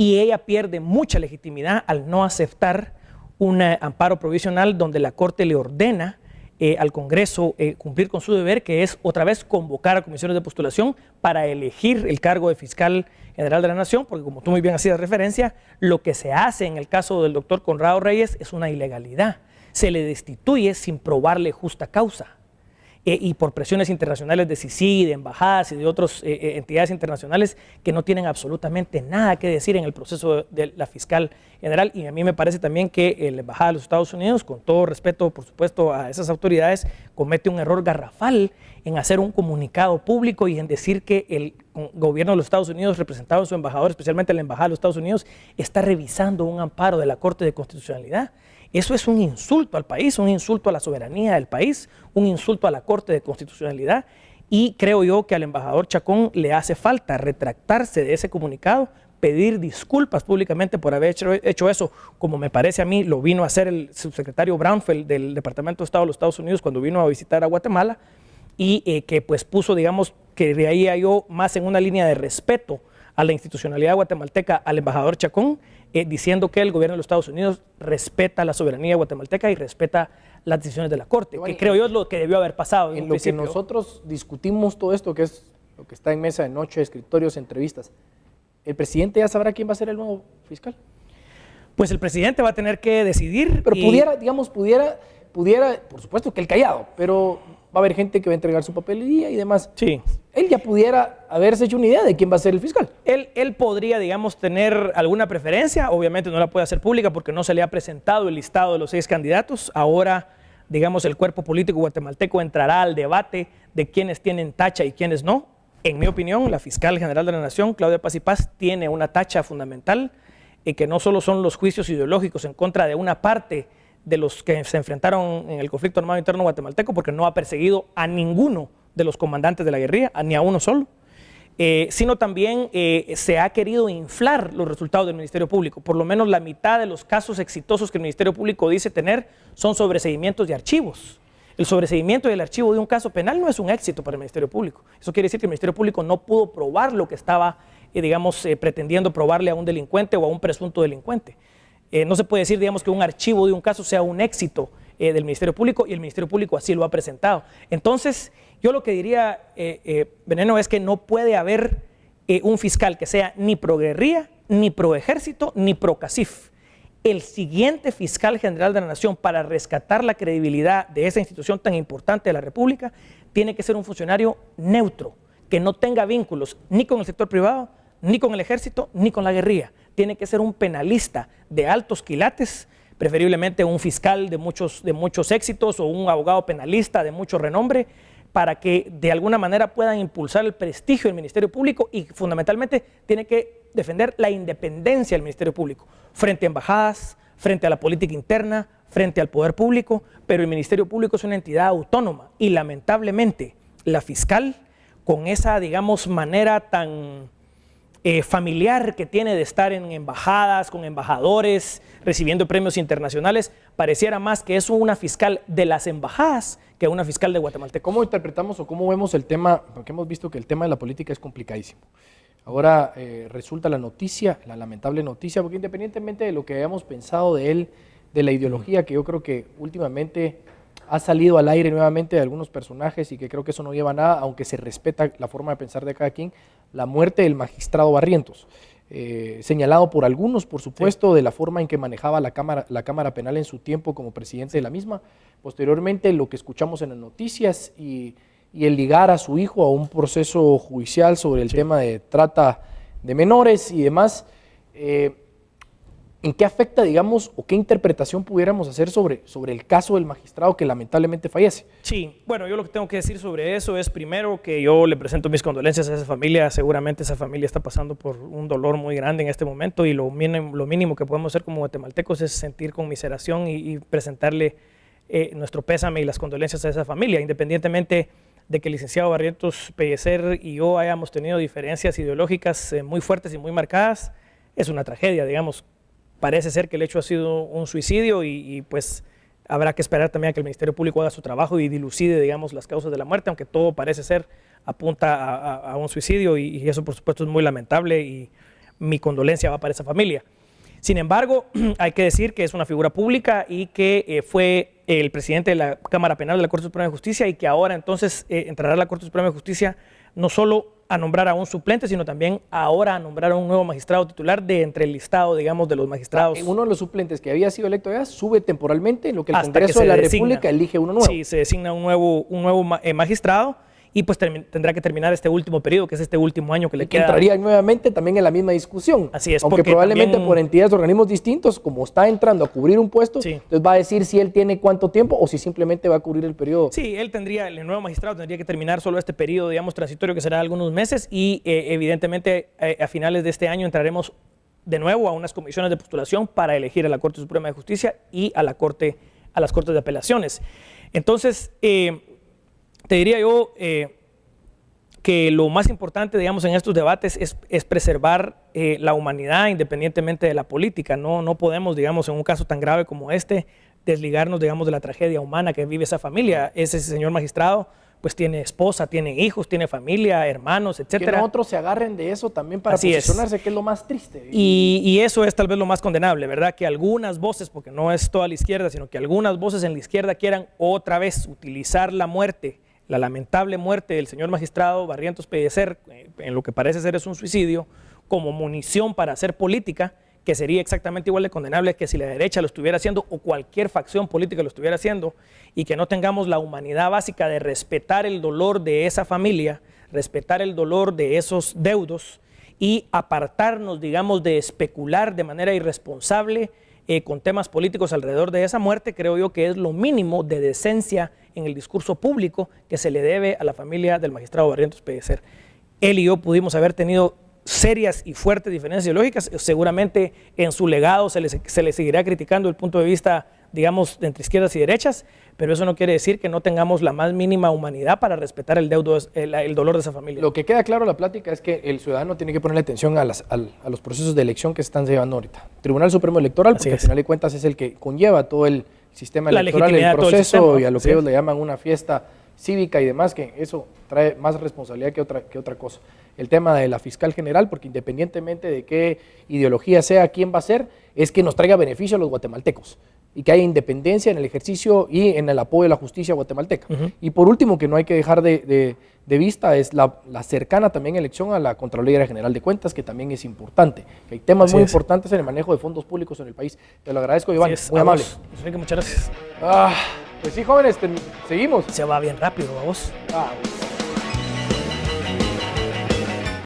y ella pierde mucha legitimidad al no aceptar un amparo provisional donde la Corte le ordena al Congreso cumplir con su deber, que es otra vez convocar a comisiones de postulación para elegir el cargo de fiscal general de la Nación, porque como tú muy bien hacías referencia, lo que se hace en el caso del doctor Conrado Reyes es una ilegalidad. Se le destituye sin probarle justa causa. Y por presiones internacionales de CICIG, de embajadas y de otras entidades internacionales que no tienen absolutamente nada que decir en el proceso de la fiscal general. Y a mí me parece también que la embajada de los Estados Unidos, con todo respeto por supuesto a esas autoridades, comete un error garrafal en hacer un comunicado público y en decir que el gobierno de los Estados Unidos, representado en su embajador, especialmente la embajada de los Estados Unidos, está revisando un amparo de la Corte de Constitucionalidad. Eso es un insulto al país, un insulto a la soberanía del país, un insulto a la Corte de Constitucionalidad, y creo yo que al embajador Chacón le hace falta retractarse de ese comunicado, pedir disculpas públicamente por haber hecho eso, como me parece a mí lo vino a hacer el subsecretario Brownfield del Departamento de Estado de los Estados Unidos cuando vino a visitar a Guatemala, y que pues puso, digamos, que veía yo más en una línea de respeto a la institucionalidad guatemalteca al embajador Chacón, diciendo que el gobierno de los Estados Unidos respeta la soberanía guatemalteca y respeta las decisiones de la Corte, que creo yo es lo que debió haber pasado. En lo que nosotros discutimos todo esto, que es lo que está en mesa de noche, escritorios, entrevistas, ¿el presidente ya sabrá quién va a ser el nuevo fiscal? Pues el presidente va a tener que decidir. Pero pudiera, por supuesto que el callado, pero va a haber gente que va a entregar su papelería y demás. Sí. Él ya pudiera haberse hecho una idea de quién va a ser el fiscal. Él podría, digamos, tener alguna preferencia, obviamente no la puede hacer pública porque no se le ha presentado el listado de los 6 candidatos. Ahora, digamos, el cuerpo político guatemalteco entrará al debate de quiénes tienen tacha y quiénes no. En mi opinión, la fiscal general de la Nación, Claudia Paz y Paz, tiene una tacha fundamental, que no solo son los juicios ideológicos en contra de una parte de los que se enfrentaron en el conflicto armado interno guatemalteco, porque no ha perseguido a ninguno de los comandantes de la guerrilla, ni a uno solo, sino también se ha querido inflar los resultados del Ministerio Público. Por lo menos la mitad de los casos exitosos que el Ministerio Público dice tener son sobreseguimientos de archivos. El sobreseguimiento y el archivo de un caso penal no es un éxito para el Ministerio Público. Eso quiere decir que el Ministerio Público no pudo probar lo que estaba, digamos, pretendiendo probarle a un delincuente o a un presunto delincuente. No se puede decir, digamos, que un archivo de un caso sea un éxito del Ministerio Público, y el Ministerio Público así lo ha presentado. Entonces, yo lo que diría, Veneno, es que no puede haber un fiscal que sea ni pro guerrilla, ni pro ejército, ni pro CACIF. El siguiente fiscal general de la Nación, para rescatar la credibilidad de esa institución tan importante de la República, tiene que ser un funcionario neutro, que no tenga vínculos ni con el sector privado, ni con el ejército, ni con la guerrilla. Tiene que ser un penalista de altos quilates, preferiblemente un fiscal de muchos éxitos o un abogado penalista de mucho renombre, para que de alguna manera puedan impulsar el prestigio del Ministerio Público, y fundamentalmente tiene que defender la independencia del Ministerio Público frente a embajadas, frente a la política interna, frente al poder público. Pero el Ministerio Público es una entidad autónoma y lamentablemente la fiscal, con esa, digamos, manera tan familiar que tiene de estar en embajadas, con embajadores, recibiendo premios internacionales, pareciera más que es una fiscal de las embajadas que una fiscal de Guatemala. ¿Cómo interpretamos o cómo vemos el tema? Porque hemos visto que el tema de la política es complicadísimo. Ahora resulta la noticia, la lamentable noticia, porque independientemente de lo que hayamos pensado de él, de la ideología que yo creo que últimamente ha salido al aire nuevamente de algunos personajes, y que creo que eso no lleva a nada, aunque se respeta la forma de pensar de cada quien, la muerte del magistrado Barrientos, señalado por algunos, por supuesto, de la forma en que manejaba la Cámara Penal en su tiempo como presidente de la misma. Posteriormente, lo que escuchamos en las noticias y el ligar a su hijo a un proceso judicial sobre el tema de trata de menores y demás. ¿En qué afecta, digamos, o qué interpretación pudiéramos hacer sobre el caso del magistrado que lamentablemente fallece? Sí, bueno, yo lo que tengo que decir sobre eso es, primero, que yo le presento mis condolencias a esa familia. Seguramente esa familia está pasando por un dolor muy grande en este momento, y lo mínimo que podemos hacer como guatemaltecos es sentir conmiseración y presentarle nuestro pésame y las condolencias a esa familia, independientemente de que el licenciado Barrientos Pellecer y yo hayamos tenido diferencias ideológicas muy fuertes y muy marcadas. Es una tragedia, digamos. Parece ser que el hecho ha sido un suicidio, y pues habrá que esperar también a que el Ministerio Público haga su trabajo y dilucide, digamos, las causas de la muerte, aunque todo parece ser apunta a un suicidio, y eso por supuesto es muy lamentable. Y mi condolencia va para esa familia. Sin embargo, hay que decir que es una figura pública y que fue el presidente de la Cámara Penal de la Corte Suprema de Justicia y que ahora entonces entrará a la Corte Suprema de Justicia no solo a nombrar a un suplente, sino también ahora a nombrar a un nuevo magistrado titular de entre el listado, digamos, de los magistrados. Uno de los suplentes que había sido electo ya sube temporalmente en lo que el Congreso de la República elige uno nuevo. Sí, se designa un nuevo magistrado y pues tendrá que terminar este último periodo, que es este último año que le queda. Entraría nuevamente también en la misma discusión. Así es. Aunque probablemente también, por entidades, organismos distintos, como está entrando a cubrir un puesto, sí, entonces va a decir si él tiene cuánto tiempo o si simplemente va a cubrir el periodo. Sí, el nuevo magistrado tendría que terminar solo este periodo, digamos, transitorio, que será algunos meses y evidentemente a finales de este año entraremos de nuevo a unas comisiones de postulación para elegir a la Corte Suprema de Justicia y a las Cortes de Apelaciones. Entonces, te diría yo que lo más importante, digamos, en estos debates es preservar la humanidad independientemente de la política. No podemos, digamos, en un caso tan grave como este, desligarnos, digamos, de la tragedia humana que vive esa familia. Ese señor magistrado pues tiene esposa, tiene hijos, tiene familia, hermanos, etcétera. Que no otros se agarren de eso también para posicionarse, que es lo más triste. Y eso es tal vez lo más condenable, ¿verdad? Que algunas voces, porque no es toda la izquierda, sino que algunas voces en la izquierda quieran otra vez utilizar la muerte, la lamentable muerte del señor magistrado Barrientos Pellicer, en lo que parece ser es un suicidio, como munición para hacer política, que sería exactamente igual de condenable que si la derecha lo estuviera haciendo o cualquier facción política lo estuviera haciendo, y que no tengamos la humanidad básica de respetar el dolor de esa familia, respetar el dolor de esos deudos y apartarnos, digamos, de especular de manera irresponsable con temas políticos alrededor de esa muerte. Creo yo que es lo mínimo de decencia en el discurso público que se le debe a la familia del magistrado Barrientos Pellicer. Él y yo pudimos haber tenido serias y fuertes diferencias ideológicas, seguramente en su legado se le seguirá criticando el punto de vista, digamos, entre izquierdas y derechas, pero eso no quiere decir que no tengamos la más mínima humanidad para respetar el dolor de esa familia. Lo que queda claro en la plática es que el ciudadano tiene que ponerle atención a los procesos de elección que se están llevando ahorita. Tribunal Supremo Electoral, porque al final de cuentas es el que conlleva todo el sistema electoral, el proceso y a lo que ellos le llaman una fiesta cívica y demás, que eso trae más responsabilidad que otra cosa. El tema de la fiscal general, porque independientemente de qué ideología sea quién va a ser, es que nos traiga beneficio a los guatemaltecos y que haya independencia en el ejercicio y en el apoyo de la justicia guatemalteca. Y por último, que no hay que dejar de vista, es la cercana también elección a la Contraloría General de Cuentas, que también es importante. Que hay temas muy importantes en el manejo de fondos públicos en el país. Te lo agradezco, Iván, muy amable. Muchas gracias. Pues sí, jóvenes, seguimos. Se va bien rápido, a vos.